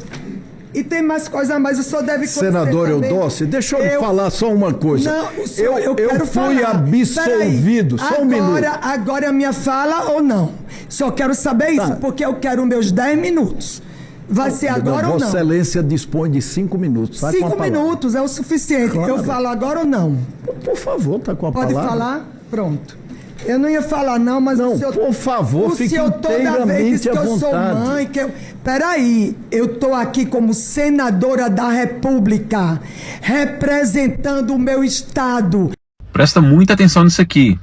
E tem mais coisa a mais, o senhor deve conhecer. Senador Eudócio, deixa eu lhe falar só uma coisa. Não, senhor, eu fui falar. absolvido, só um minuto. Agora é a minha fala ou não? Só quero saber isso, porque eu quero meus 10 minutos. Vai ser agora ou não? Vossa Excelência dispõe de 5 minutos. 5 minutos é o suficiente. Claro. Eu falo agora ou não? Por favor, tá com a palavra. Pode falar? Pronto. Eu não ia falar não, mas não, o senhor... por favor, fique que inteiramente à vontade. Eu sou mãe, Peraí, eu tô aqui como senadora da República, representando o meu estado. Presta muita atenção nisso aqui.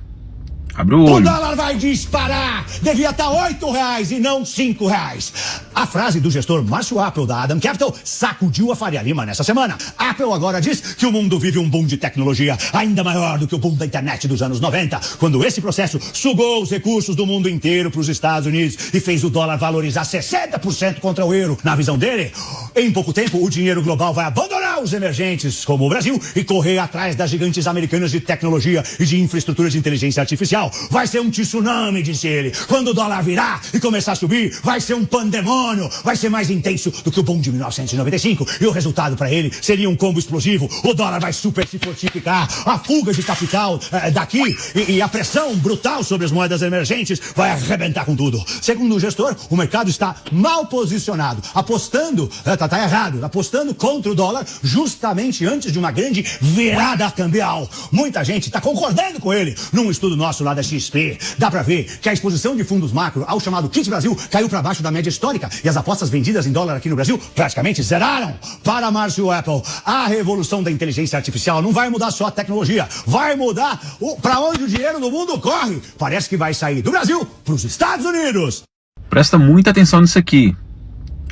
Abre o olho. O dólar vai disparar! Devia estar R$8 e não R$5. A frase do gestor Márcio Appel da Adam Capital sacudiu a Faria Lima nessa semana. Appel agora diz que o mundo vive um boom de tecnologia ainda maior do que o boom da internet dos anos 90, quando esse processo sugou os recursos do mundo inteiro para os Estados Unidos e fez o dólar valorizar 60% contra o euro. Na visão dele, em pouco tempo o dinheiro global vai abandonar os emergentes como o Brasil e correr atrás das gigantes americanas de tecnologia e de infraestrutura de inteligência artificial. Vai ser um tsunami, disse ele. Quando o dólar virar e começar a subir, vai ser um pandemônio. Vai ser mais intenso do que o boom de 1995. E o resultado para ele seria um combo explosivo. O dólar vai super se fortificar. A fuga de capital daqui e a pressão brutal sobre as moedas emergentes vai arrebentar com tudo. Segundo o gestor, o mercado está mal posicionado. Apostando, tá errado, apostando contra o dólar justamente antes de uma grande virada cambial. Muita gente está concordando com ele. Num estudo nosso lá da XP, dá pra ver que a exposição de fundos macro ao chamado Kit Brasil caiu para baixo da média histórica e as apostas vendidas em dólar aqui no Brasil praticamente zeraram. Para Márcio Appel, a revolução da inteligência artificial não vai mudar só a tecnologia, vai mudar para onde o dinheiro do mundo corre. Parece que vai sair do Brasil para os Estados Unidos. Presta muita atenção nisso aqui.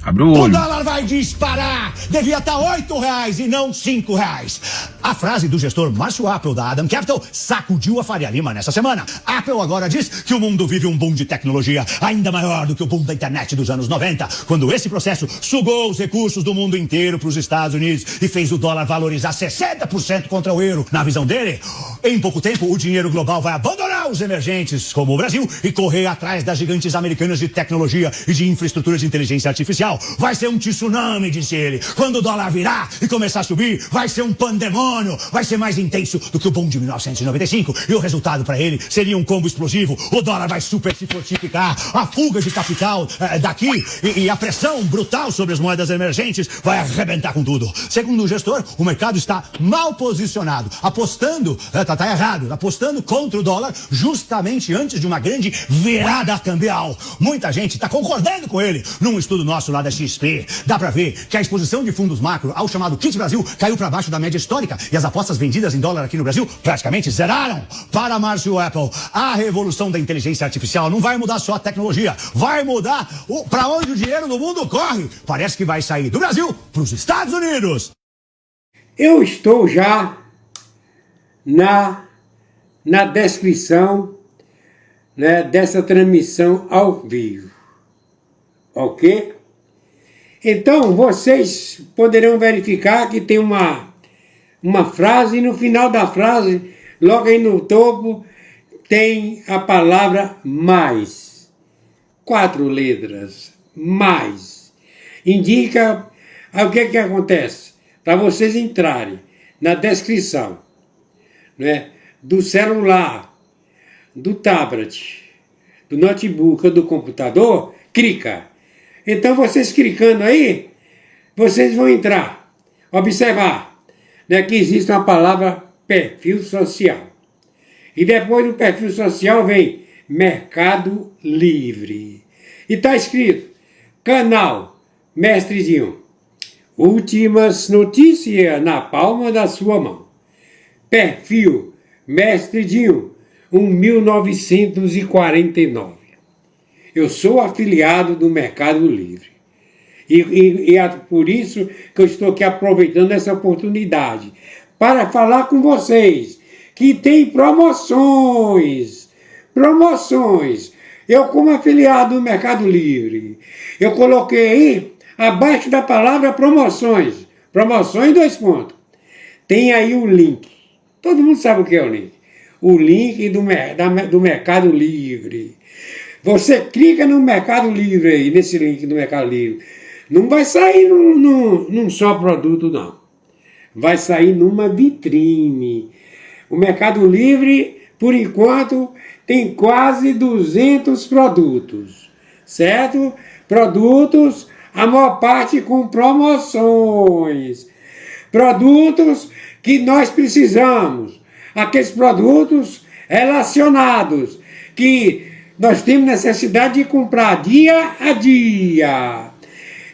Abre o olho. O dólar vai disparar! Devia estar R$8 e não R$5. A frase do gestor Márcio Appel da Adam Capital sacudiu a Faria Lima nessa semana. Appel agora diz que o mundo vive um boom de tecnologia ainda maior do que o boom da internet dos anos 90, quando esse processo sugou os recursos do mundo inteiro para os Estados Unidos e fez o dólar valorizar 60% contra o euro. Na visão dele, em pouco tempo o dinheiro global vai abandonar os emergentes como o Brasil e correr atrás das gigantes americanas de tecnologia e de infraestrutura de inteligência artificial. Vai ser um tsunami, disse ele. Quando o dólar virar e começar a subir, vai ser um pandemônio, vai ser mais intenso do que o boom de 1995 e o resultado para ele seria um combo explosivo. O dólar vai super se fortificar, a fuga de capital daqui e a pressão brutal sobre as moedas emergentes vai arrebentar com tudo. Segundo o gestor, o mercado está mal posicionado, apostando, tá errado, apostando contra o dólar justamente antes de uma grande virada cambial. Muita gente está concordando com ele. Num estudo nosso lá da XP, dá para ver que a exposição de fundos macro ao chamado Kit Brasil caiu para baixo da média histórica e as apostas vendidas em dólar aqui no Brasil praticamente zeraram. Para Márcio Apple, a revolução da inteligência artificial não vai mudar só a tecnologia, vai mudar para onde o dinheiro do mundo corre. Parece que vai sair do Brasil para os Estados Unidos. Eu estou já na descrição, né, dessa transmissão ao vivo, ok? Então vocês poderão verificar que tem uma frase e no final da frase, logo aí no topo, tem a palavra mais. 4 letras, mais. Indica o que acontece. Para vocês entrarem na descrição, né, do celular, do tablet, do notebook ou do computador, clica. Então vocês clicando aí, vocês vão entrar, observar, né, que existe uma palavra perfil social. E depois do perfil social vem Mercado Livre. E está escrito, canal Mestrezinho. Últimas notícias na palma da sua mão. Perfil Mestrezinho, 1949. Eu sou afiliado do Mercado Livre. E é por isso que eu estou aqui aproveitando essa oportunidade para falar com vocês que tem promoções. Promoções. Eu, como afiliado do Mercado Livre, eu coloquei aí, abaixo da palavra promoções. Promoções 2 pontos. Tem aí o link. Todo mundo sabe o que é o link. O link do Mercado Livre. Você clica no Mercado Livre aí, nesse link do Mercado Livre. Não vai sair num só produto, não. Vai sair numa vitrine. O Mercado Livre, por enquanto, tem quase 200 produtos, certo? Produtos, a maior parte com promoções. Produtos que nós precisamos. Aqueles produtos relacionados, que nós temos necessidade de comprar dia a dia.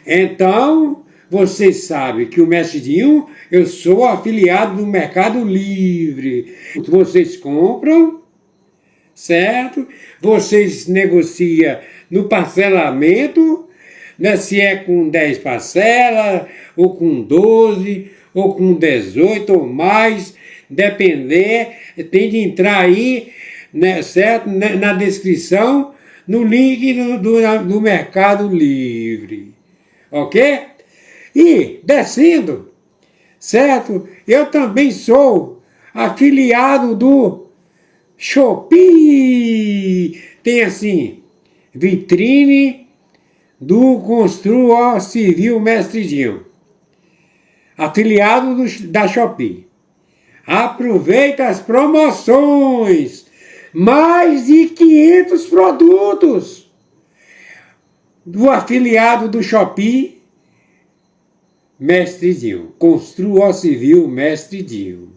Então, vocês sabem que o Mestrezinho, eu sou afiliado do Mercado Livre. Vocês compram, certo? Vocês negociam no parcelamento, né? Se é com 10 parcelas, ou com 12, ou com 18 ou mais, depender, tem de entrar aí, né, certo? Na descrição, no link do Mercado Livre, ok? E, descendo, certo? Eu também sou afiliado do Shopee. Tem assim, vitrine do Construa Civil Mestrezinho. Afiliado da Shopee. Aproveita as promoções. Mais de 500 produtos do afiliado do Shopee Mestrezinho. Construa Civil Mestrezinho.